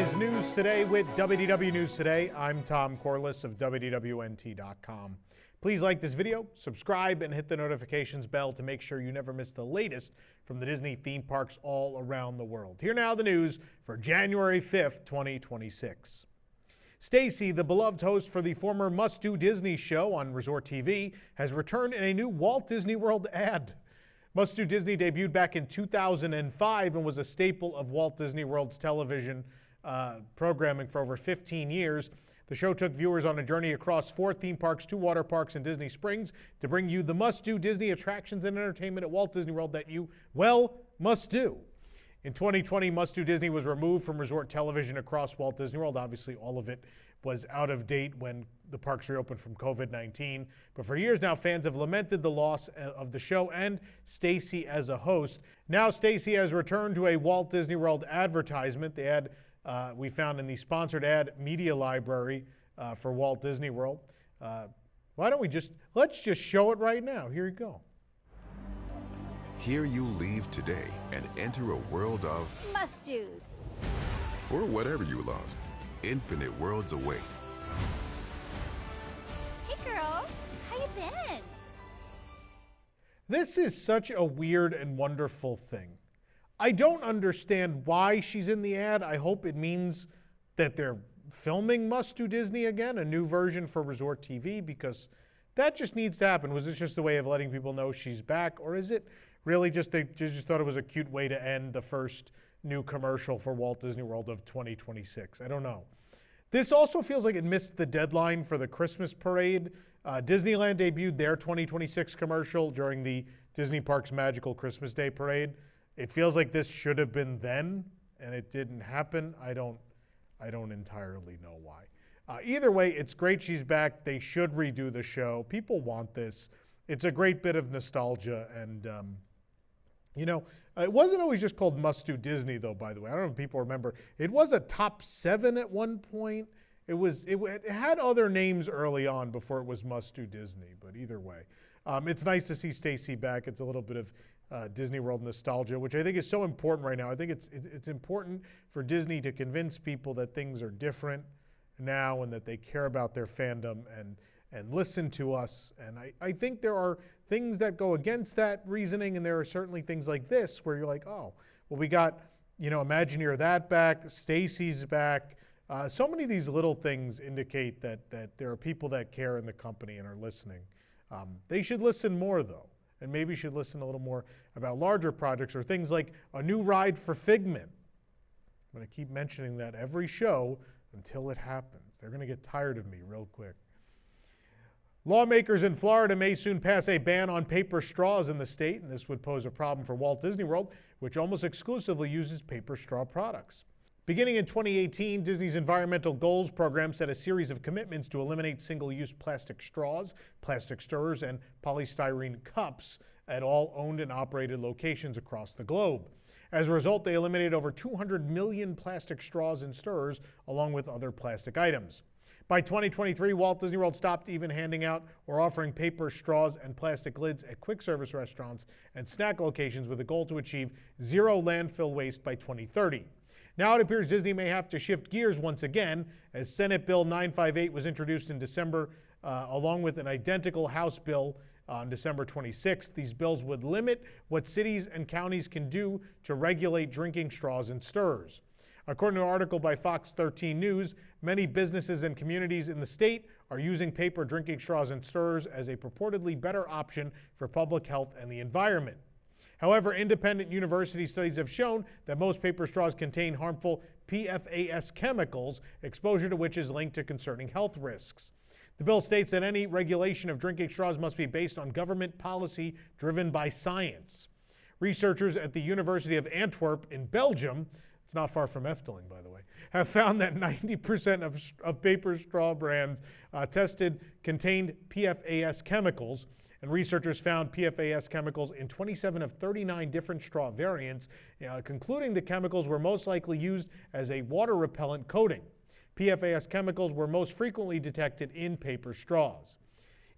is News Today with WDW News Today. I'm Tom Corliss of WDWNT.com. Please like this video, subscribe, and hit the notifications bell to make sure you never miss the latest from the Disney theme parks all around the world. Here now the news for January 5th, 2026. Stacey, the beloved host for the former Must Do Disney show on Resort TV, has returned in a new Walt Disney World ad. Must Do Disney debuted back in 2005 and was a staple of Walt Disney World's television programming for over 15 years. The show took viewers on a journey across 4 theme parks, 2 water parks, and Disney Springs to bring you the must-do Disney attractions and entertainment at Walt Disney World that you, well, must do. In 2020, Must Do Disney was removed from resort television across Walt Disney World. Obviously, all of it was out of date when the parks reopened from COVID-19. But for years now, fans have lamented the loss of the show and Stacey as a host. Now Stacey has returned to a Walt Disney World advertisement. The ad we found in the sponsored ad media library for Walt Disney World. Why don't we let's just show it right now. Here you go. Here you leave today and enter a world of must-dos. For whatever you love, infinite worlds await. Hey girls, how you been? This is such a weird and wonderful thing. I don't understand why she's in the ad. I hope it means that they're filming Must Do Disney again, a new version for Resort TV, because that just needs to happen. Was this just a way of letting people know she's back, or is it really just they just thought it was a cute way to end the first new commercial for Walt Disney World of 2026? I don't know. This also feels like it missed the deadline for the Christmas parade. Disneyland debuted their 2026 commercial during the Disney Parks Magical Christmas Day Parade. It feels like this should have been then, and it didn't happen. I don't entirely know why. Either way, it's great she's back. They should redo the show. People want this. It's a great bit of nostalgia, and it wasn't always just called Must Do Disney, though, by the way. I don't know if people remember. It was a top 7 at one point. It had other names early on before it was Must Do Disney, but either way. It's nice to see Stacey back. It's a little bit of Disney World nostalgia, which I think is so important right now. I think it's important for Disney to convince people that things are different now and that they care about their fandom and listen to us. And I think there are things that go against that reasoning, and there are certainly things like this where you're like, oh, well, we got, Imagineer that back, Stacey's back. So many of these little things indicate that there are people that care in the company and are listening. They should listen more, though, and maybe should listen a little more about larger projects or things like a new ride for Figment. I'm going to keep mentioning that every show until it happens. They're going to get tired of me real quick. Lawmakers in Florida may soon pass a ban on paper straws in the state, and this would pose a problem for Walt Disney World, which almost exclusively uses paper straw products. Beginning in 2018, Disney's Environmental Goals program set a series of commitments to eliminate single-use plastic straws, plastic stirrers, and polystyrene cups at all owned and operated locations across the globe. As a result, they eliminated over 200 million plastic straws and stirrers, along with other plastic items. By 2023, Walt Disney World stopped even handing out or offering paper straws and plastic lids at quick service restaurants and snack locations with a goal to achieve zero landfill waste by 2030. Now it appears Disney may have to shift gears once again, as Senate Bill 958 was introduced in December, along with an identical House bill on December 26th. These bills would limit what cities and counties can do to regulate drinking straws and stirrers. According to an article by Fox 13 News, many businesses and communities in the state are using paper drinking straws and stirrers as a purportedly better option for public health and the environment. However, independent university studies have shown that most paper straws contain harmful PFAS chemicals, exposure to which is linked to concerning health risks. The bill states that any regulation of drinking straws must be based on government policy driven by science. Researchers at the University of Antwerp in Belgium, it's not far from Efteling, by the way, have found that 90% of paper straw brands tested contained PFAS chemicals, and researchers found PFAS chemicals in 27 of 39 different straw variants, concluding the chemicals were most likely used as a water repellent coating. PFAS chemicals were most frequently detected in paper straws.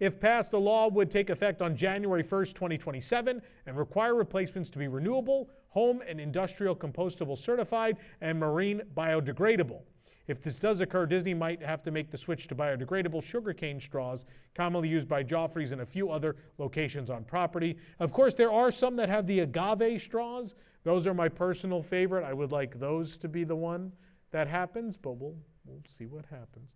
If passed, the law would take effect on January 1st, 2027, and require replacements to be renewable, home and industrial compostable certified, and marine biodegradable. If this does occur, Disney might have to make the switch to biodegradable sugarcane straws, commonly used by Joffrey's and a few other locations on property. Of course, there are some that have the agave straws. Those are my personal favorite. I would like those to be the one that happens, but we'll see what happens.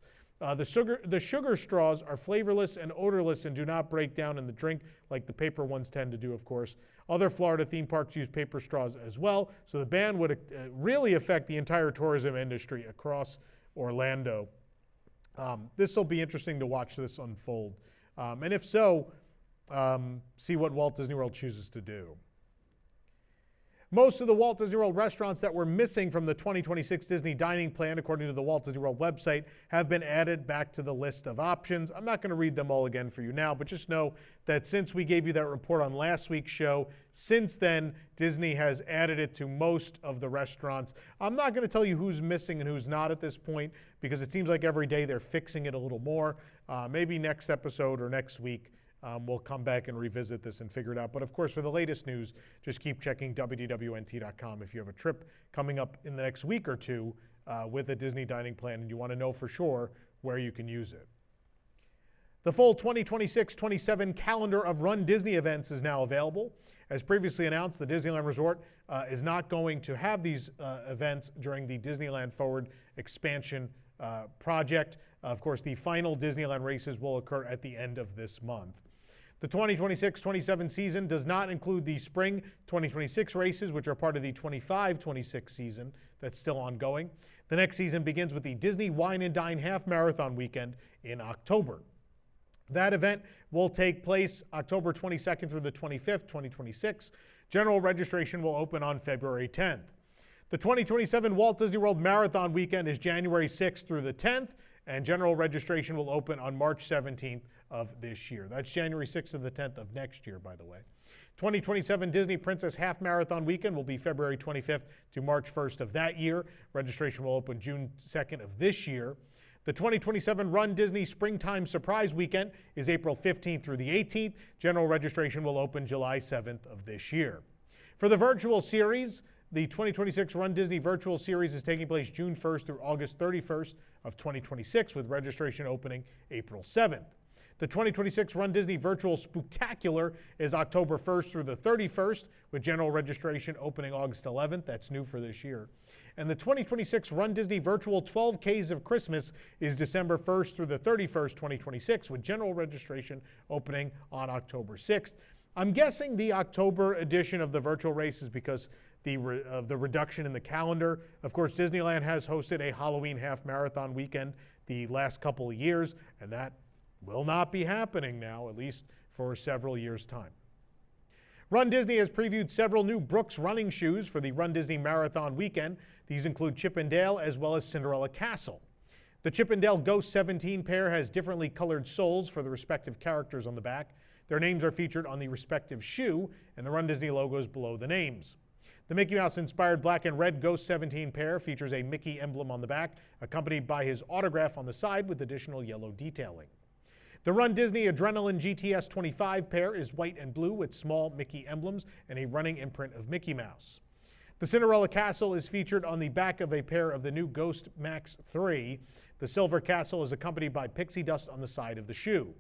The sugar straws are flavorless and odorless and do not break down in the drink like the paper ones tend to do, of course. Other Florida theme parks use paper straws as well, so the ban would really affect the entire tourism industry across Orlando. This will be interesting to watch this unfold. And if so, see what Walt Disney World chooses to do. Most of the Walt Disney World restaurants that were missing from the 2026 Disney dining plan, according to the Walt Disney World website, have been added back to the list of options. I'm not going to read them all again for you now, but just know that since we gave you that report on last week's show, since then, Disney has added it to most of the restaurants. I'm not going to tell you who's missing and who's not at this point, because it seems like every day they're fixing it a little more. Maybe next episode or next week, we'll come back and revisit this and figure it out. But of course, for the latest news, just keep checking WDWNT.com if you have a trip coming up in the next week or two with a Disney dining plan and you want to know for sure where you can use it. The full 2026-27 calendar of Run Disney events is now available. As previously announced, the Disneyland Resort is not going to have these events during the Disneyland Forward expansion project. Of course, the final Disneyland races will occur at the end of this month. The 2026-27 season does not include the spring 2026 races, which are part of the 25-26 season that's still ongoing. The next season begins with the Disney Wine and Dine Half Marathon weekend in October. That event will take place October 22nd through the 25th, 2026. General registration will open on February 10th. The 2027 Walt Disney World Marathon weekend is January 6th through the 10th, and general registration will open on March 17th of this year. That's January 6th to the 10th of next year, by the way. 2027 Disney Princess Half Marathon weekend will be February 25th to March 1st of that year. Registration will open June 2nd of this year. The 2027 Run Disney Springtime Surprise Weekend is April 15th through the 18th. General registration will open July 7th of this year. For the virtual series, the 2026 Run Disney Virtual Series is taking place June 1st through August 31st of 2026, with registration opening April 7th. The 2026 Run Disney Virtual Spooktacular is October 1st through the 31st, with general registration opening August 11th. That's new for this year. And the 2026 Run Disney Virtual 12Ks of Christmas is December 1st through the 31st, 2026, with general registration opening on October 6th. I'm guessing the October edition of the virtual race is because of the reduction in the calendar. Of course, Disneyland has hosted a Halloween half marathon weekend the last couple of years, and that will not be happening now, at least for several years' time. Run Disney has previewed several new Brooks running shoes for the Run Disney Marathon weekend. These include Chip 'n Dale as well as Cinderella Castle. The Chip 'n Dale Ghost 17 pair has differently colored soles for the respective characters on the back. Their names are featured on the respective shoe, and the Run Disney logo is below the names. The Mickey Mouse-inspired black and red Ghost 17 pair features a Mickey emblem on the back, accompanied by his autograph on the side with additional yellow detailing. The Run Disney Adrenaline GTS 25 pair is white and blue with small Mickey emblems and a running imprint of Mickey Mouse. The Cinderella Castle is featured on the back of a pair of the new Ghost Max 3. The silver castle is accompanied by pixie dust on the side of the shoe.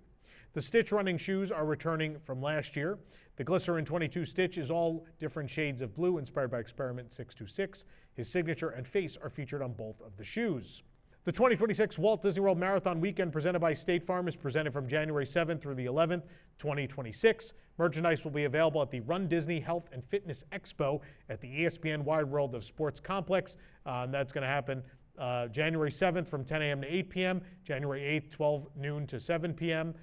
The Stitch running shoes are returning from last year. The Glycerin 22 Stitch is all different shades of blue inspired by Experiment 626. His signature and face are featured on both of the shoes. The 2026 Walt Disney World Marathon Weekend presented by State Farm is presented from January 7th through the 11th, 2026. Merchandise will be available at the Run Disney Health and Fitness Expo at the ESPN Wide World of Sports Complex. And that's going to happen January 7th from 10 a.m. to 8 p.m., January 8th, 12 noon to 7 p.m.,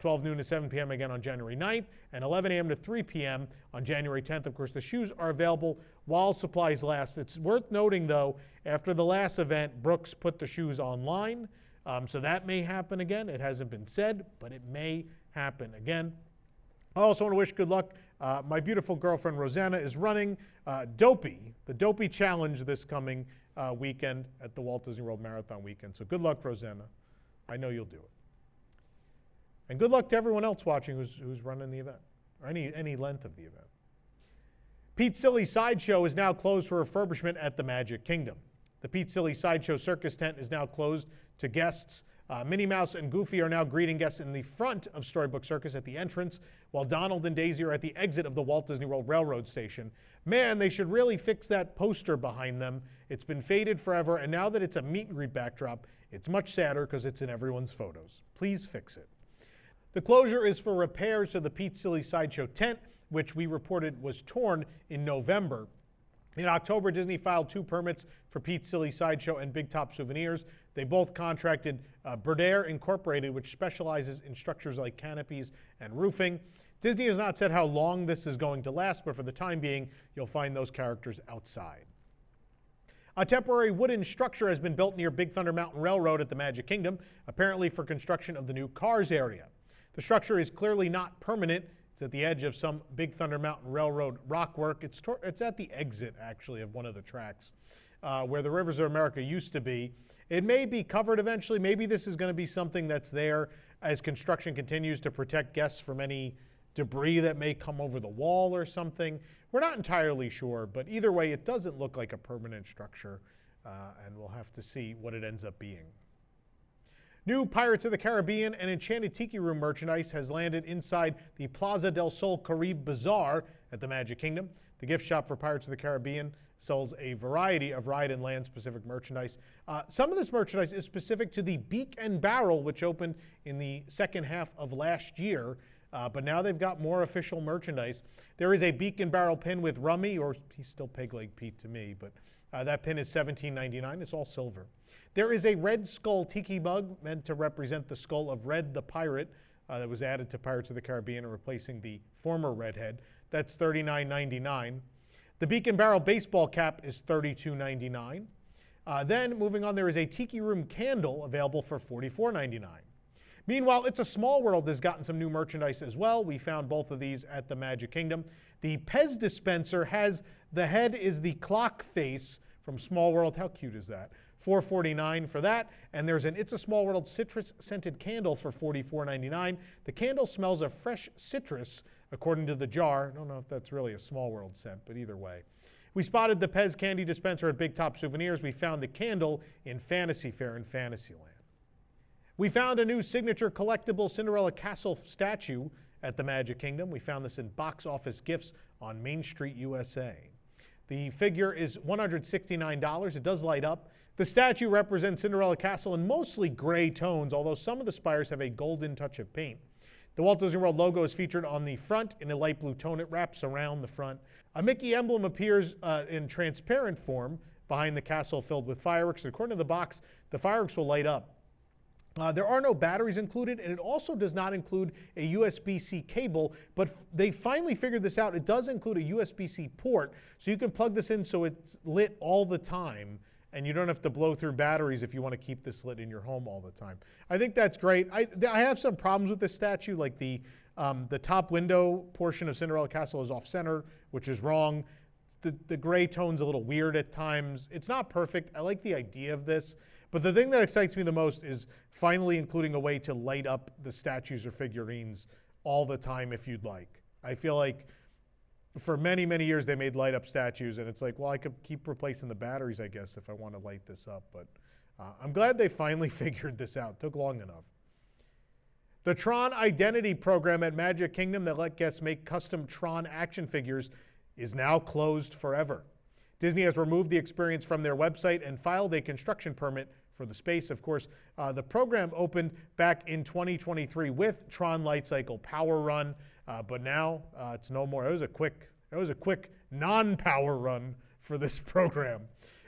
12 noon to 7 p.m. again on January 9th, and 11 a.m. to 3 p.m. on January 10th. Of course, the shoes are available while supplies last. It's worth noting, though, after the last event, Brooks put the shoes online, so that may happen again. It hasn't been said, but it may happen again. I also want to wish good luck. My beautiful girlfriend, Rosanna, is running Dopey, the Dopey Challenge this coming weekend at the Walt Disney World Marathon weekend. So good luck, Rosanna. I know you'll do it. And good luck to everyone else watching who's running the event, or any length of the event. Pete's Silly Sideshow is now closed for refurbishment at the Magic Kingdom. The Pete's Silly Sideshow circus tent is now closed to guests. Minnie Mouse and Goofy are now greeting guests in the front of Storybook Circus at the entrance, while Donald and Daisy are at the exit of the Walt Disney World Railroad Station. Man, they should really fix that poster behind them. It's been faded forever, and now that it's a meet and greet backdrop, it's much sadder because it's in everyone's photos. Please fix it. The closure is for repairs to the Pete's Silly Sideshow tent, which we reported was torn in November. In October, Disney filed 2 permits for Pete's Silly Sideshow and Big Top Souvenirs. They both contracted Berdaire Incorporated, which specializes in structures like canopies and roofing. Disney has not said how long this is going to last, but for the time being, you'll find those characters outside. A temporary wooden structure has been built near Big Thunder Mountain Railroad at the Magic Kingdom, apparently for construction of the new Cars area. The structure is clearly not permanent. It's at the edge of some Big Thunder Mountain Railroad rockwork. It's at the exit, actually, of one of the tracks where the Rivers of America used to be. It may be covered eventually. Maybe this is going to be something that's there as construction continues to protect guests from any debris that may come over the wall or something. We're not entirely sure, but either way, it doesn't look like a permanent structure, and we'll have to see what it ends up being. New Pirates of the Caribbean and Enchanted Tiki Room merchandise has landed inside the Plaza del Sol Caribe Bazaar at the Magic Kingdom. The gift shop for Pirates of the Caribbean sells a variety of ride and land specific merchandise. Some of this merchandise is specific to the Beak and Barrel, which opened in the second half of last year. But now they've got more official merchandise. There is a Beak and Barrel pin with Rummy, or he's still Peg Leg Pete to me, but that pin is $17.99. It's all silver. There is a Red Skull Tiki mug meant to represent the skull of Red the Pirate that was added to Pirates of the Caribbean and replacing the former Redhead. That's $39.99. The Beak and Barrel baseball cap is $32.99. Then moving on, there is a Tiki Room candle available for $44.99. Meanwhile, It's a Small World has gotten some new merchandise as well. We found both of these at the Magic Kingdom. The Pez dispenser has, the head is the clock face from Small World. How cute is that? $4.49 for that. And there's an It's a Small World citrus scented candle for $44.99. The candle smells of fresh citrus, according to the jar. I don't know if that's really a Small World scent, but either way. We spotted the Pez candy dispenser at Big Top Souvenirs. We found the candle in Fantasy Fair in Fantasyland. We found a new signature collectible Cinderella Castle statue at the Magic Kingdom. We found this in Box Office Gifts on Main Street, USA. The figure is $169. It does light up. The statue represents Cinderella Castle in mostly gray tones, although some of the spires have a golden touch of paint. The Walt Disney World logo is featured on the front in a light blue tone. It wraps around the front. A Mickey emblem appears in transparent form behind the castle filled with fireworks. According to the box, the fireworks will light up. There are no batteries included, and it also does not include a USB-C cable, but they finally figured this out. It does include a USB-C port, so you can plug this in so it's lit all the time, and you don't have to blow through batteries if you want to keep this lit in your home all the time. I think that's great. I have some problems with this statue, like the top window portion of Cinderella Castle is off-center, which is wrong. The gray tone's a little weird at times. It's not perfect. I like the idea of this. But the thing that excites me the most is finally including a way to light up the statues or figurines all the time if you'd like. I feel like for many, many years they made light up statues, and it's like, well, I could keep replacing the batteries, I guess, if I want to light this up. But I'm glad they finally figured this out. It took long enough. The TRON Identity program at Magic Kingdom that let guests make custom TRON action figures is now closed forever. Disney has removed the experience from their website and filed a construction permit for the space. Of course, the program opened back in 2023 with Tron Light Cycle Power Run, but now it's no more. It was a quick non-power run for this program.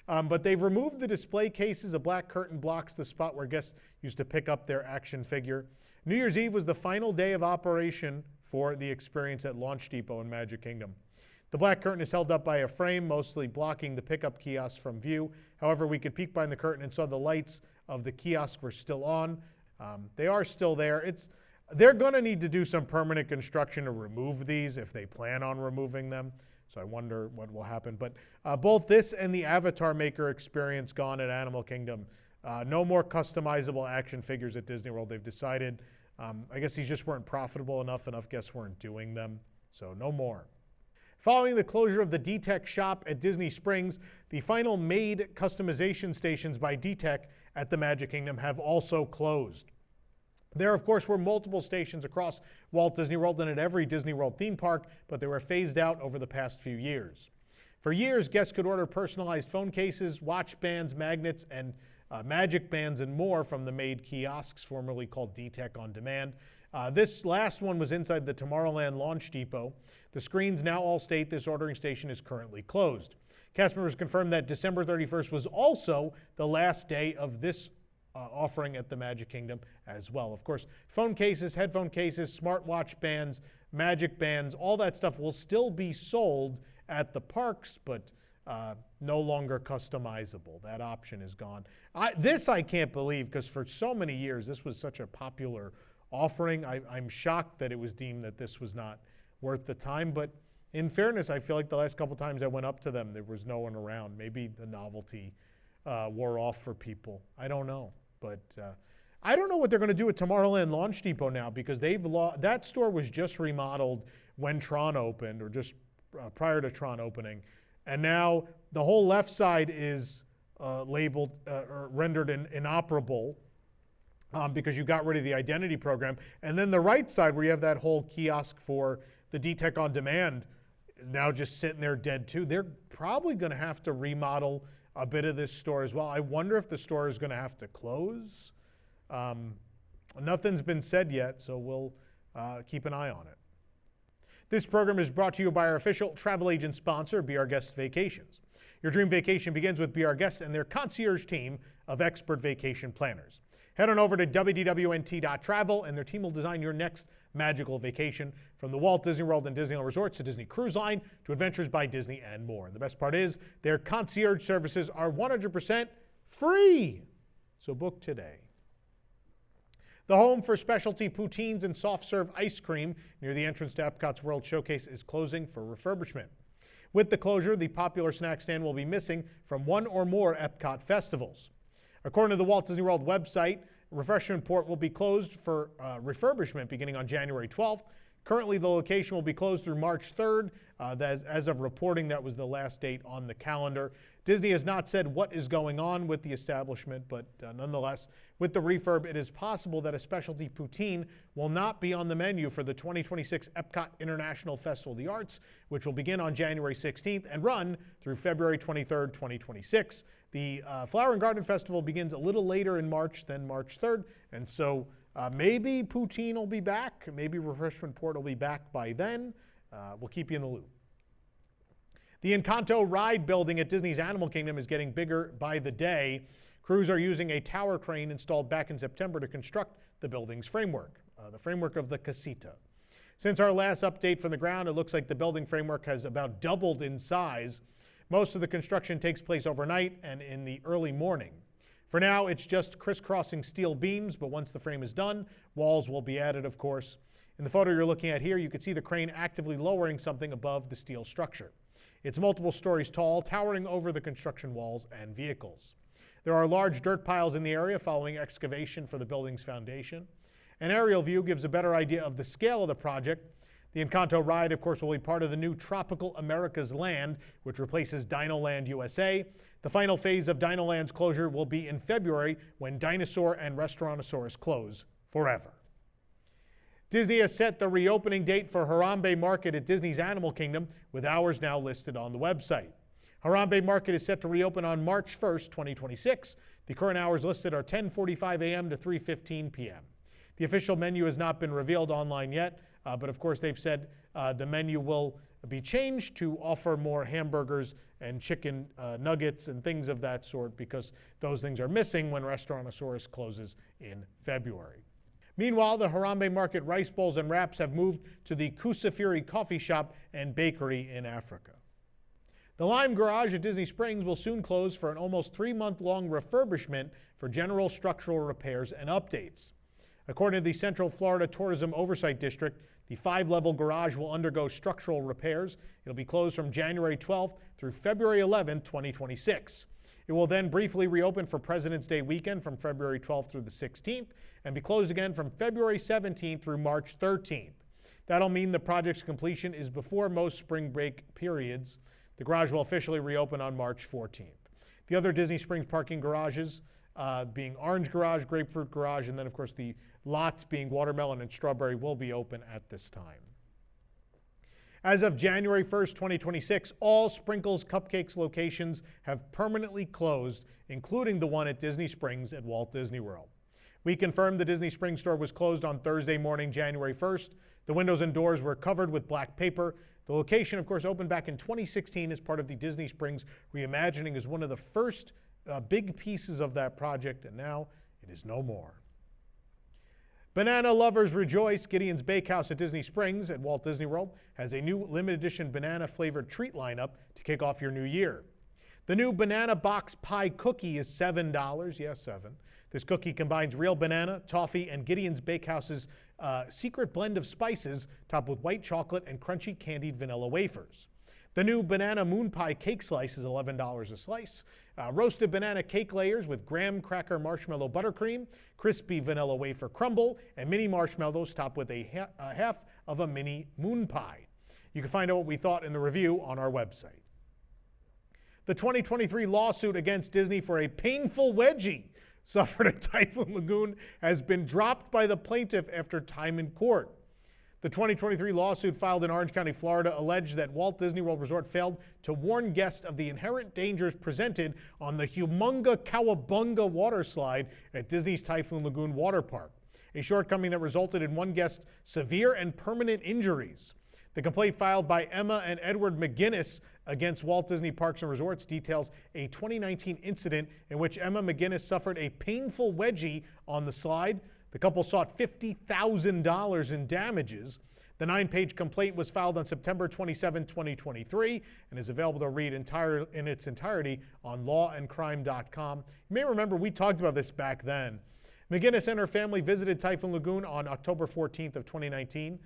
But they've removed the display cases. A black curtain blocks the spot where guests used to pick up their action figure. New Year's Eve was the final day of operation for the experience at Launch Depot in Magic Kingdom. The black curtain is held up by a frame, mostly blocking the pickup kiosks from view. However, we could peek behind the curtain and saw the lights of the kiosk were still on. They are still there. They're going to need to do some permanent construction to remove these if they plan on removing them. So I wonder what will happen. But both this and the Avatar Maker experience gone at Animal Kingdom. No more customizable action figures at Disney World. They've decided I guess these just weren't profitable enough. Enough guests weren't doing them, so no more. Following the closure of the D-Tech shop at Disney Springs, the final made customization stations by D-Tech at the Magic Kingdom have also closed. There, of course, were multiple stations across Walt Disney World and at every Disney World theme park, but they were phased out over the past few years. For years, guests could order personalized phone cases, watch bands, magnets, and magic bands and more from the made kiosks, formerly called D-Tech On Demand. This last one was inside the Tomorrowland launch depot. The screens now all state this ordering station is currently closed. Cast members confirmed that December 31st was also the last day of this offering at the Magic Kingdom as well. Of course, phone cases, headphone cases, smartwatch bands, magic bands, all that stuff will still be sold at the parks, but no longer customizable. That option is gone. This I can't believe, because for so many years this was such a popular offering. I'm shocked that it was deemed that this was not worth the time, but in fairness, I feel like the last couple times I went up to them, there was no one around. Maybe the novelty wore off for people. I don't know, but I don't know what they're going to do at Tomorrowland Launch Depot now, because that store was just remodeled when TRON opened, or just prior to TRON opening, and now the whole left side is labeled or rendered inoperable. Because you got rid of the identity program. And then the right side, where you have that whole kiosk for the D-Tech On Demand, now just sitting there dead too. They're probably going to have to remodel a bit of this store as well. I wonder if the store is going to have to close. Nothing's been said yet, so we'll keep an eye on it. This program is brought to you by our official travel agent sponsor, Be Our Guest Vacations. Your dream vacation begins with Be Our Guest and their concierge team of expert vacation planners. Head on over to wwnt.travel, and their team will design your next magical vacation, from the Walt Disney World and Disneyland Resorts to Disney Cruise Line to Adventures by Disney and more. And the best part is their concierge services are 100% free. So book today. The home for specialty poutines and soft serve ice cream near the entrance to Epcot's World Showcase is closing for refurbishment. With the closure, the popular snack stand will be missing from one or more Epcot festivals. According to the Walt Disney World website, Refreshment Port will be closed for refurbishment beginning on January 12th. Currently, the location will be closed through March 3rd. As of reporting, that was the last date on the calendar. Disney has not said what is going on with the establishment, but nonetheless, with the refurb, it is possible that a specialty poutine will not be on the menu for the 2026 Epcot International Festival of the Arts, which will begin on January 16th and run through February 23rd, 2026. The Flower and Garden Festival begins a little later in March than March 3rd, and so maybe poutine will be back, maybe Refreshment Port will be back by then. We'll keep you in the loop. The Encanto ride building at Disney's Animal Kingdom is getting bigger by the day. Crews are using a tower crane installed back in September to construct the building's framework, the framework of the casita. Since our last update from the ground, it looks like the building framework has about doubled in size. Most of the construction takes place overnight and in the early morning. For now, it's just crisscrossing steel beams, but once the frame is done, walls will be added, of course. In the photo you're looking at here, you can see the crane actively lowering something above the steel structure. It's multiple stories tall, towering over the construction walls and vehicles. There are large dirt piles in the area following excavation for the building's foundation. An aerial view gives a better idea of the scale of the project. The Encanto ride, of course, will be part of the new Tropical America's Land, which replaces Dinoland USA. The final phase of Dinoland's closure will be in February, when Dinosaur and Restaurantosaurus close forever. Disney has set the reopening date for Harambe Market at Disney's Animal Kingdom, with hours now listed on the website. Harambe Market is set to reopen on March 1st, 2026. The current hours listed are 10:45 a.m. to 3:15 p.m. The official menu has not been revealed online yet, but of course they've said the menu will be changed to offer more hamburgers and chicken nuggets and things of that sort, because those things are missing when Restaurantosaurus closes in February. Meanwhile, the Harambe Market rice bowls and wraps have moved to the Kusafiri coffee shop and bakery in Africa. The Lime Garage at Disney Springs will soon close for an almost 3-month-long refurbishment for general structural repairs and updates. According to the Central Florida Tourism Oversight District, the 5-level garage will undergo structural repairs. It'll be closed from January 12th through February 11th, 2026. It will then briefly reopen for President's Day weekend from February 12th through the 16th and be closed again from February 17th through March 13th. That'll mean the project's completion is before most spring break periods. The garage will officially reopen on March 14th. The other Disney Springs parking garages being Orange Garage, Grapefruit Garage, and then of course the lots being Watermelon and Strawberry will be open at this time. As of January 1st, 2026, all Sprinkles Cupcakes locations have permanently closed, including the one at Disney Springs at Walt Disney World. We confirmed the Disney Springs store was closed on Thursday morning, January 1st. The windows and doors were covered with black paper. The location, of course, opened back in 2016 as part of the Disney Springs reimagining as one of the first big pieces of that project, and now it is no more. Banana lovers rejoice. Gideon's Bakehouse at Disney Springs at Walt Disney World has a new limited edition banana flavored treat lineup to kick off your new year. The new banana box pie cookie is $7. Yes, 7. This cookie combines real banana, toffee, and Gideon's Bakehouse's secret blend of spices topped with white chocolate and crunchy candied vanilla wafers. The new banana moon pie cake slice is $11 a slice. Roasted banana cake layers with graham cracker marshmallow buttercream, crispy vanilla wafer crumble, and mini marshmallows topped with a half of a mini moon pie. You can find out what we thought in the review on our website. The 2023 lawsuit against Disney for a painful wedgie suffered at Typhoon Lagoon has been dropped by the plaintiff after time in court. The 2023 lawsuit filed in Orange County, Florida, alleged that Walt Disney World Resort failed to warn guests of the inherent dangers presented on the Humunga Cowabunga water slide at Disney's Typhoon Lagoon water park, a shortcoming that resulted in one guest's severe and permanent injuries. The complaint filed by Emma and Edward McGinnis against Walt Disney Parks and Resorts details a 2019 incident in which Emma McGinnis suffered a painful wedgie on the slide. The couple sought $50,000 in damages. The 9-page complaint was filed on September 27, 2023, and is available to read in its entirety on lawandcrime.com. You may remember we talked about this back then. McGinnis and her family visited Typhoon Lagoon on October 14th of 2019.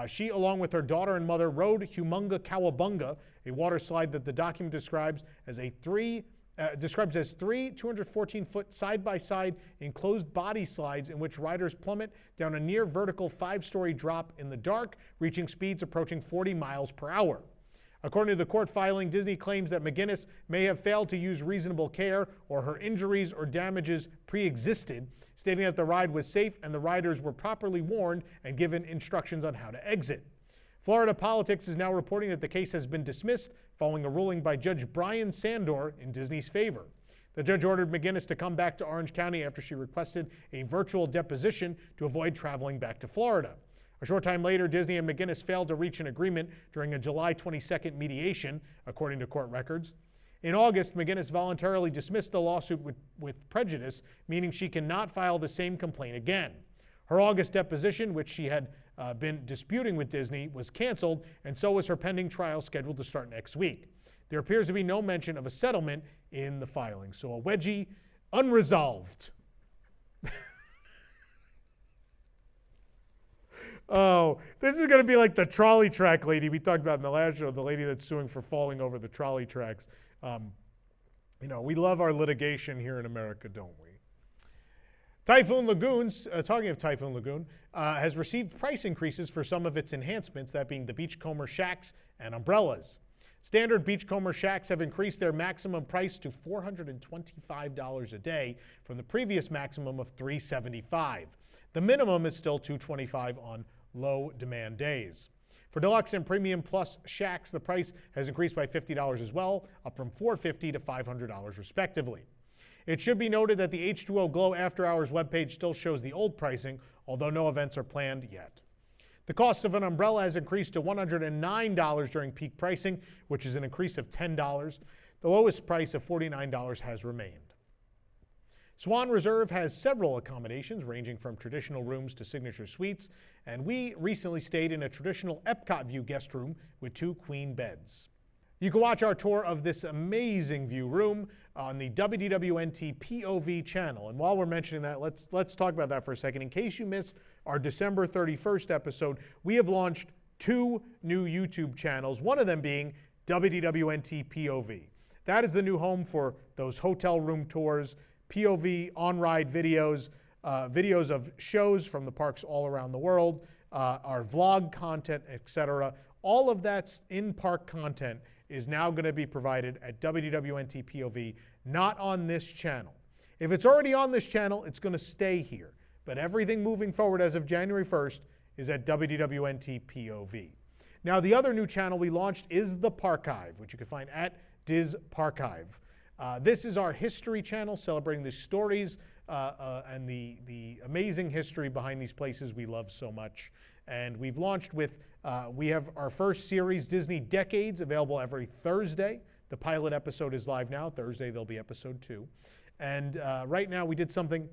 She, along with her daughter and mother, rode Humunga Cowabunga, a water slide that the document describes as three 214-foot side-by-side enclosed body slides in which riders plummet down a near vertical 5-story drop in the dark, reaching speeds approaching 40 miles per hour. According to the court filing, Disney claims that McGinnis may have failed to use reasonable care or her injuries or damages pre-existed, stating that the ride was safe and the riders were properly warned and given instructions on how to exit. Florida Politics is now reporting that the case has been dismissed following a ruling by Judge Brian Sandor in Disney's favor. The judge ordered McGinnis to come back to Orange County after she requested a virtual deposition to avoid traveling back to Florida. A short time later, Disney and McGinnis failed to reach an agreement during a July 22nd mediation, according to court records. In August, McGinnis voluntarily dismissed the lawsuit with prejudice, meaning she cannot file the same complaint again. Her August deposition, which she had been disputing with Disney, was canceled, and so was her pending trial scheduled to start next week. There appears to be no mention of a settlement in the filing, so a wedgie unresolved. Oh, this is going to be like the trolley track lady we talked about in the last show, the lady that's suing for falling over the trolley tracks. We love our litigation here in America, don't we? Typhoon Lagoons, talking of Typhoon Lagoon, has received price increases for some of its enhancements, that being the beachcomber shacks and umbrellas. Standard beachcomber shacks have increased their maximum price to $425 a day from the previous maximum of $375. The minimum is still $225 on low demand days. For Deluxe and Premium Plus shacks, the price has increased by $50 as well, up from $450 to $500 respectively. It should be noted that the H2O Glow After Hours webpage still shows the old pricing, although no events are planned yet. The cost of an umbrella has increased to $109 during peak pricing, which is an increase of $10. The lowest price of $49 has remained. Swan Reserve has several accommodations ranging from traditional rooms to signature suites, and we recently stayed in a traditional EPCOT view guest room with 2 queen beds. You can watch our tour of this amazing view room on the WDWNT POV channel. And while we're mentioning that, let's talk about that for a second. In case you missed our December 31st episode, we have launched 2 new YouTube channels, one of them being WDWNT POV. That is the new home for those hotel room tours, POV on-ride videos, videos of shows from the parks all around the world, our vlog content, etc. All of that's in-park content is now going to be provided at WDWNT POV, not on this channel. If it's already on this channel, it's going to stay here. But everything moving forward as of January 1st is at WDWNT POV. Now, the other new channel we launched is the Parchive, which you can find at Diz Parchive. This is our history channel celebrating the stories and the amazing history behind these places we love so much. And we've launched with, we have our first series, Disney Decades, available every Thursday. The pilot episode is live now. Thursday, there'll be episode 2. And right now, we did something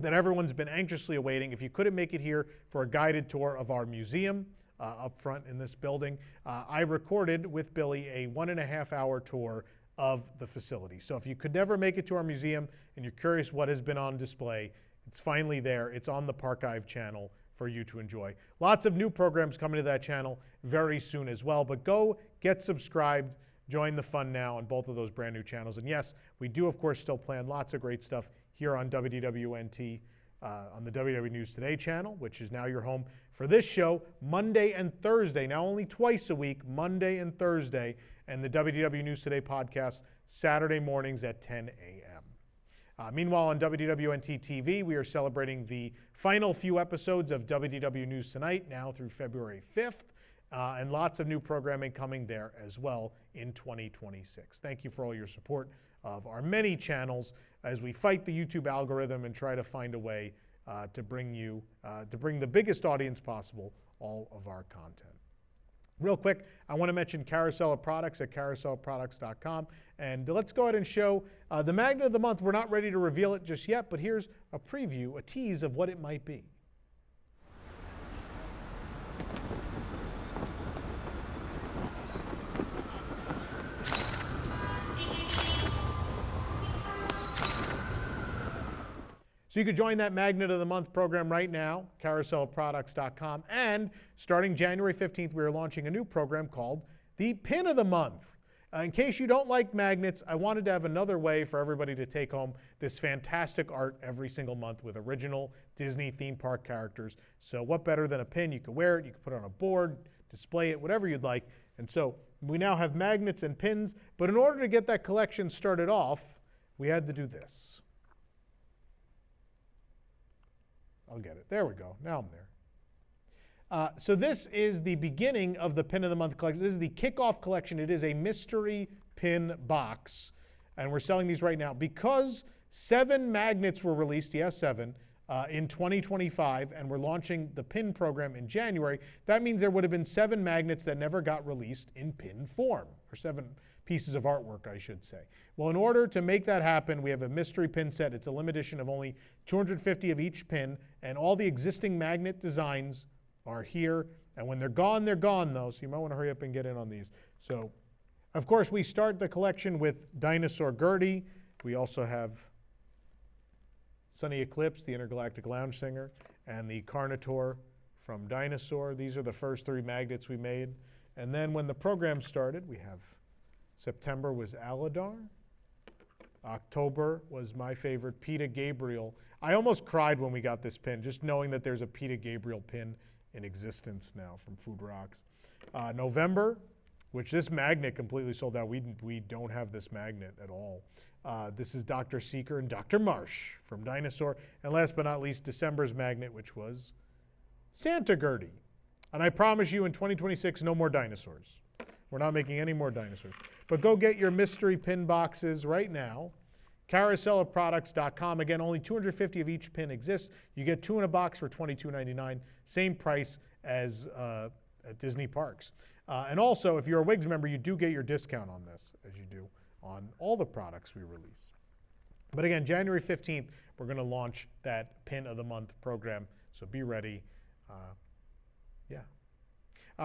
that everyone's been anxiously awaiting. If you couldn't make it here for a guided tour of our museum up front in this building, I recorded with Billy a 1.5-hour tour of the facility. So if you could never make it to our museum and you're curious what has been on display, it's finally there. It's on the Parchive channel for you to enjoy. Lots of new programs coming to that channel very soon as well, but go get subscribed, join the fun now on both of those brand new channels. And yes, we do of course still plan lots of great stuff here on WDWNT, on the WDW News Today channel, which is now your home for this show, Monday and Thursday, now only twice a week, Monday and Thursday, and the WDW News Today podcast, Saturday mornings at 10 a.m. Meanwhile, on WDWNT TV, we are celebrating the final few episodes of WDW News Tonight, now through February 5th, and lots of new programming coming there as well in 2026. Thank you for all your support of our many channels as we fight the YouTube algorithm and try to find a way to bring the biggest audience possible all of our content. Real quick, I want to mention Carousel of Products at carouselofproducts.com. And let's go ahead and show the magnet of the month. We're not ready to reveal it just yet, but here's a preview, a tease of what it might be. So you could join that Magnet of the Month program right now, carouselofproducts.com. And starting January 15th, we are launching a new program called the Pin of the Month. In case you don't like magnets, I wanted to have another way for everybody to take home this fantastic art every single month with original Disney theme park characters. So what better than a pin? You could wear it, you could put it on a board, display it, whatever you'd like. And so we now have magnets and pins, but in order to get that collection started off, we had to do this. I'll get it. There we go. Now I'm there. So this is the beginning of the Pin of the Month collection. This is the kickoff collection. It is a mystery pin box, and we're selling these right now. Because 7 magnets were released, yes, 7, in 2025, and we're launching the pin program in January, that means there would have been 7 magnets that never got released in pin form, or 7 pieces of artwork, I should say. Well, in order to make that happen, we have a mystery pin set. It's a limited edition of only 250 of each pin, and all the existing magnet designs are here. And when they're gone, though, so you might want to hurry up and get in on these. So, of course, we start the collection with Dinosaur Gertie. We also have Sunny Eclipse, the Intergalactic Lounge Singer, and the Carnotaur from Dinosaur. These are the first 3 magnets we made. And then when the program started, we have September was Aladar. October was my favorite, Peter Gabriel. I almost cried when we got this pin, just knowing that there's a Peter Gabriel pin in existence now from Food Rocks. November, which this magnet completely sold out. We don't have this magnet at all. This is Dr. Seeker and Dr. Marsh from Dinosaur. And last but not least, December's magnet, which was Santa Gertie. And I promise you in 2026, no more dinosaurs. We're not making any more dinosaurs. But go get your mystery pin boxes right now. Carouselofproducts.com. Again, only 250 of each pin exists. You get 2 in a box for $22.99. Same price as at Disney parks. And also, if you're a Wigs member, you do get your discount on this, as you do on all the products we release. But again, January 15th, we're going to launch that Pin of the Month program. So be ready.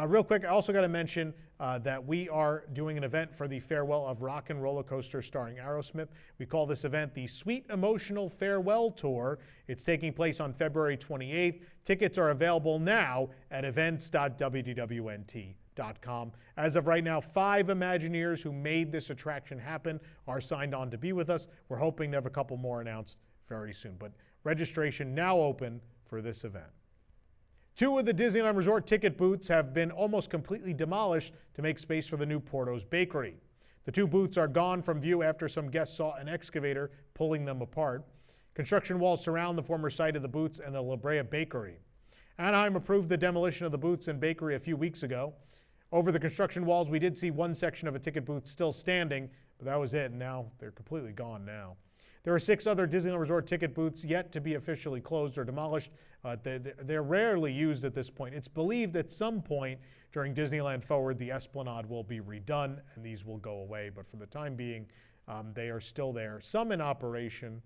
Real quick, I also got to mention that we are doing an event for the Farewell of Rock and Roller Coaster starring Aerosmith. We call this event the Sweet Emotional Farewell Tour. It's taking place on February 28th. Tickets are available now at events.wdwnt.com. disneyland-inspired.com. As of right now, 5 Imagineers who made this attraction happen are signed on to be with us. We're hoping to have a couple more announced very soon, but registration now open for this event. 2 of the Disneyland Resort ticket booths have been almost completely demolished to make space for the new Porto's Bakery. The 2 booths are gone from view after some guests saw an excavator pulling them apart. Construction walls surround the former site of the booths and the La Brea Bakery. Anaheim approved the demolition of the booths and bakery a few weeks ago. Over the construction walls, we did see one section of a ticket booth still standing, but that was it, and now they're completely gone now. There are 6 other Disneyland Resort ticket booths yet to be officially closed or demolished. They're rarely used at this point. It's believed at some point during Disneyland Forward, the Esplanade will be redone and these will go away, but for the time being, they are still there. Some in operation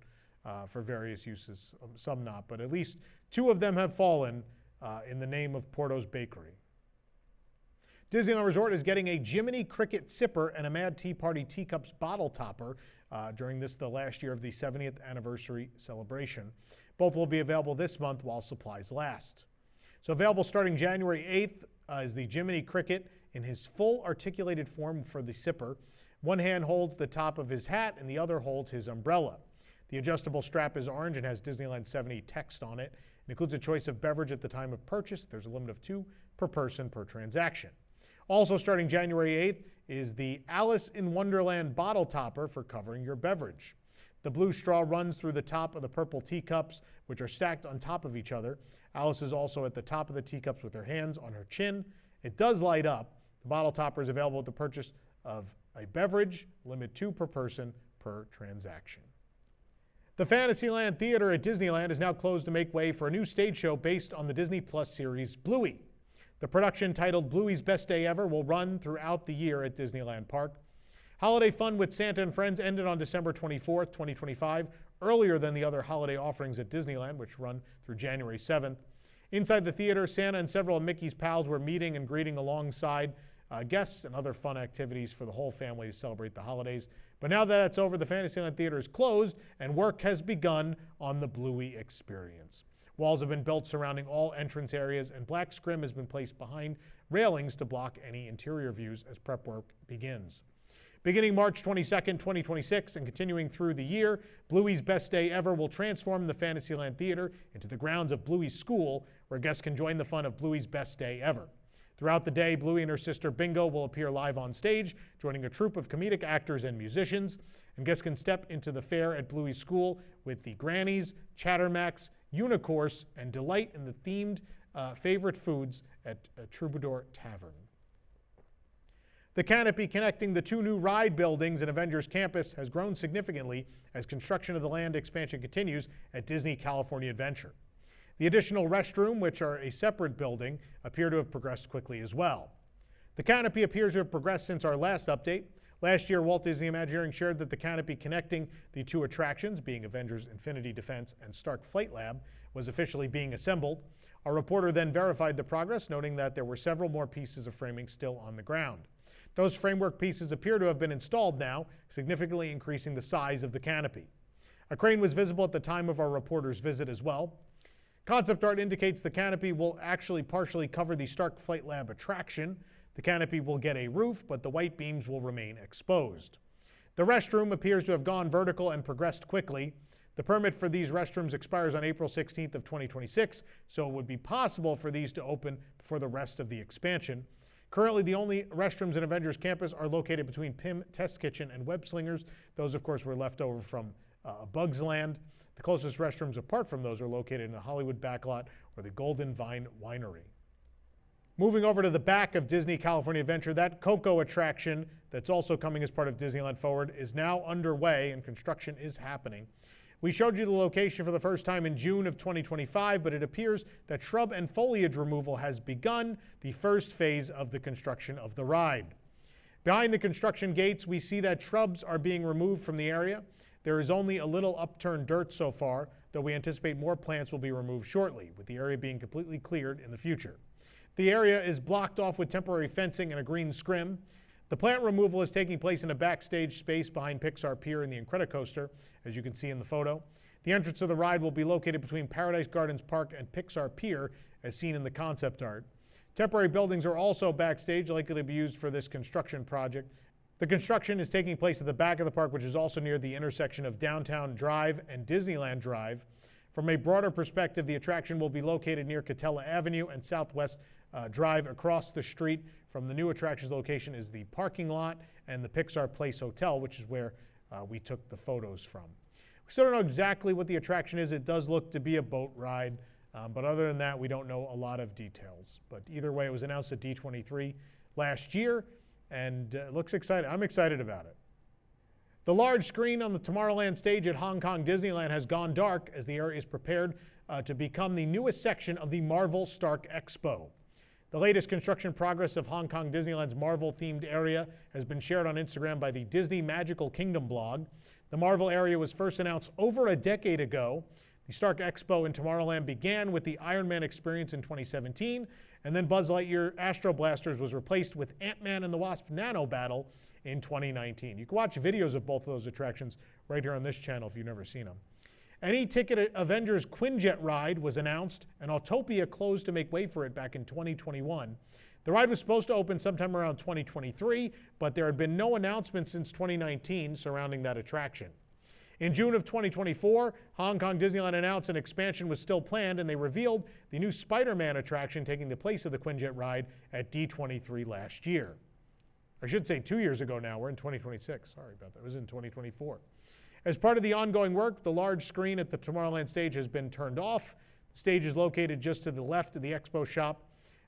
for various uses, some not, but at least 2 of them have fallen in the name of Porto's Bakery. Disneyland Resort is getting a Jiminy Cricket sipper and a Mad Tea Party Teacups bottle topper during the last year of the 70th anniversary celebration. Both will be available this month while supplies last. So available starting January 8th is the Jiminy Cricket in his full articulated form for the sipper. One hand holds the top of his hat and the other holds his umbrella. The adjustable strap is orange and has Disneyland 70 text on it. It includes a choice of beverage at the time of purchase. There's a limit of 2 per person per transaction. Also starting January 8th is the Alice in Wonderland bottle topper for covering your beverage. The blue straw runs through the top of the purple teacups, which are stacked on top of each other. Alice is also at the top of the teacups with her hands on her chin. It does light up. The bottle topper is available at the purchase of a beverage, limit 2 per person per transaction. The Fantasyland Theater at Disneyland is now closed to make way for a new stage show based on the Disney Plus series Bluey. The production, titled Bluey's Best Day Ever, will run throughout the year at Disneyland Park. Holiday fun with Santa and Friends ended on December 24th, 2025, earlier than the other holiday offerings at Disneyland, which run through January 7th. Inside the theater, Santa and several of Mickey's pals were meeting and greeting alongside guests and other fun activities for the whole family to celebrate the holidays. But now that that's over, the Fantasyland Theater is closed and work has begun on the Bluey experience. Walls have been built surrounding all entrance areas, and black scrim has been placed behind railings to block any interior views as prep work begins. Beginning March 22nd, 2026, and continuing through the year, Bluey's Best Day Ever will transform the Fantasyland Theater into the grounds of Bluey's School, where guests can join the fun of Bluey's Best Day Ever. Throughout the day, Bluey and her sister Bingo will appear live on stage, joining a troupe of comedic actors and musicians, and guests can step into the fair at Bluey's School with the Grannies, Chattermax, Unicourse, and delight in the themed favorite foods at Troubadour Tavern. The canopy connecting the 2 new ride buildings in Avengers Campus has grown significantly as construction of the land expansion continues at Disney California Adventure. The additional restroom, which are a separate building, appear to have progressed quickly as well. The canopy appears to have progressed since our last update. Last year, Walt Disney Imagineering shared that the canopy connecting the 2 attractions, being Avengers Infinity Defense and Stark Flight Lab, was officially being assembled. Our reporter then verified the progress, noting that there were several more pieces of framing still on the ground. Those framework pieces appear to have been installed now, significantly increasing the size of the canopy. A crane was visible at the time of our reporter's visit as well. Concept art indicates the canopy will actually partially cover the Stark Flight Lab attraction. The canopy will get a roof, but the white beams will remain exposed. The restroom appears to have gone vertical and progressed quickly. The permit for these restrooms expires on April 16th of 2026, so it would be possible for these to open before the rest of the expansion. Currently, the only restrooms in Avengers Campus are located between PIM Test Kitchen and Web Slingers. Those, of course, were left over from Bugs Land. The closest restrooms apart from those are located in the Hollywood Backlot or the Golden Vine Winery. Moving over to the back of Disney California Adventure, that Coco attraction that's also coming as part of Disneyland Forward is now underway and construction is happening. We showed you the location for the first time in June of 2025, but it appears that shrub and foliage removal has begun, the first phase of the construction of the ride. Behind the construction gates, we see that shrubs are being removed from the area. There is only a little upturned dirt so far, though we anticipate more plants will be removed shortly, with the area being completely cleared in the future. The area is blocked off with temporary fencing and a green scrim. The plant removal is taking place in a backstage space behind Pixar Pier and the Incredicoaster, as you can see in the photo. The entrance to the ride will be located between Paradise Gardens Park and Pixar Pier, as seen in the concept art. Temporary buildings are also backstage, likely to be used for this construction project. The construction is taking place at the back of the park, which is also near the intersection of Downtown Drive and Disneyland Drive. From a broader perspective, the attraction will be located near Catella Avenue and Southwest Drive. Across the street from the new attractions location is the parking lot and the Pixar Place Hotel, which is where we took the photos from. We still don't know exactly what the attraction is. It does look to be a boat ride, but other than that, we don't know a lot of details. But either way, it was announced at D23 last year, and it looks exciting. I'm excited about it. The large screen on the Tomorrowland stage at Hong Kong Disneyland has gone dark as the area is prepared to become the newest section of the Marvel Stark Expo. The latest construction progress of Hong Kong Disneyland's Marvel-themed area has been shared on Instagram by the Disney Magical Kingdom blog. The Marvel area was first announced over a decade ago. The Stark Expo in Tomorrowland began with the Iron Man experience in 2017, and then Buzz Lightyear Astro Blasters was replaced with Ant-Man and the Wasp Nano Battle in 2019. You can watch videos of both of those attractions right here on this channel if you've never seen them. An e-ticket Avengers Quinjet ride was announced, and Autopia closed to make way for it back in 2021. The ride was supposed to open sometime around 2023, but there had been no announcement since 2019 surrounding that attraction. In June of 2024, Hong Kong Disneyland announced an expansion was still planned, and they revealed the new Spider-Man attraction taking the place of the Quinjet ride at D23 last year. I should say 2 years ago now. We're in 2026. Sorry about that. It was in 2024. As part of the ongoing work, the large screen at the Tomorrowland stage has been turned off. The stage is located just to the left of the expo shop.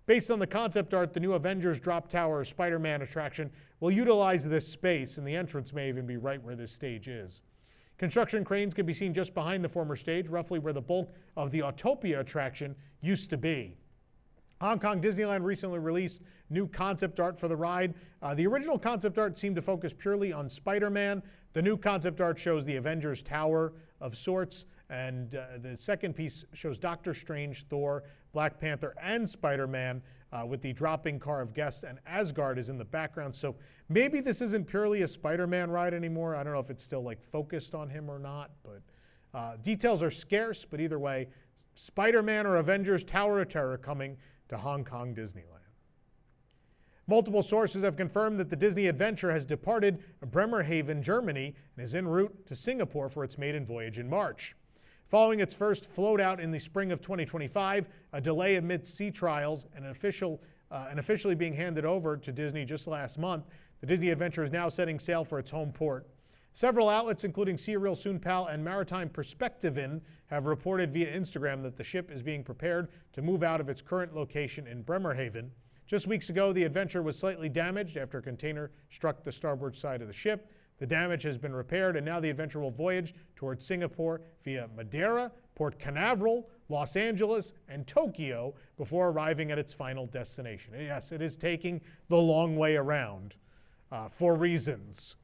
Based on the concept art, the new Avengers Drop Tower Spider-Man attraction will utilize this space, and the entrance may even be right where this stage is. Construction cranes can be seen just behind the former stage, roughly where the bulk of the Autopia attraction used to be. Hong Kong Disneyland recently released new concept art for the ride. The original concept art seemed to focus purely on Spider-Man. The new concept art shows the Avengers Tower of sorts, and the second piece shows Doctor Strange, Thor, Black Panther, and Spider-Man with the dropping car of guests, and Asgard is in the background. So maybe this isn't purely a Spider-Man ride anymore. I don't know if it's still like focused on him or not, but details are scarce. But either way, Spider-Man or Avengers Tower of Terror coming to Hong Kong Disneyland. Multiple sources have confirmed that the Disney Adventure has departed Bremerhaven, Germany, and is en route to Singapore for its maiden voyage in March. Following its first float out in the spring of 2025, a delay amidst sea trials, and officially being handed over to Disney just last month, the Disney Adventure is now setting sail for its home port. Several outlets, including Serial Soon Pal and Maritime Perspectivin, have reported via Instagram that the ship is being prepared to move out of its current location in Bremerhaven. Just weeks ago, the Adventure was slightly damaged after a container struck the starboard side of the ship. The damage has been repaired, and now the Adventure will voyage towards Singapore via Madeira, Port Canaveral, Los Angeles, and Tokyo before arriving at its final destination. Yes, it is taking the long way around for reasons.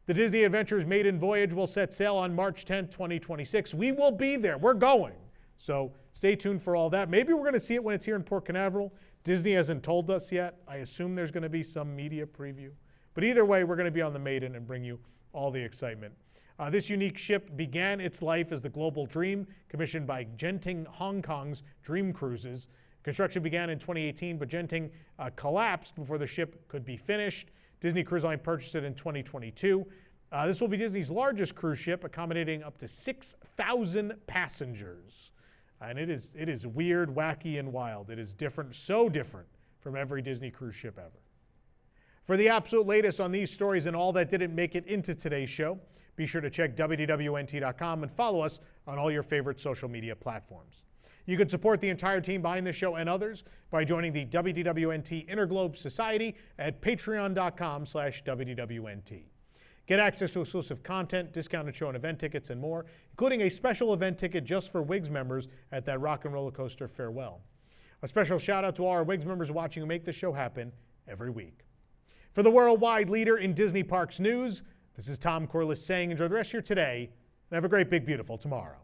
The Disney Adventure's maiden voyage will set sail on March 10th, 2026. We will be there. We're going. So stay tuned for all that. Maybe we're going to see it when it's here in Port Canaveral. Disney hasn't told us yet. I assume there's going to be some media preview. But either way, we're going to be on the Maiden and bring you all the excitement. This unique ship began its life as the Global Dream, commissioned by Genting Hong Kong's Dream Cruises. Construction began in 2018, but Genting collapsed before the ship could be finished. Disney Cruise Line purchased it in 2022. This will be Disney's largest cruise ship, accommodating up to 6,000 passengers. And it is weird, wacky, and wild. It is different, so different from every Disney cruise ship ever. For the absolute latest on these stories and all that didn't make it into today's show, be sure to check WDWNT.com and follow us on all your favorite social media platforms. You can support the entire team behind this show and others by joining the WDWNT Interglobe Society at patreon.com/WDWNT. Get access to exclusive content, discounted show and event tickets, and more, including a special event ticket just for WIGS members at that Rock and Roller Coaster farewell. A special shout out to all our WIGS members watching who make this show happen every week. For the worldwide leader in Disney Parks news, this is Tom Corliss saying enjoy the rest of your today and have a great, big, beautiful tomorrow.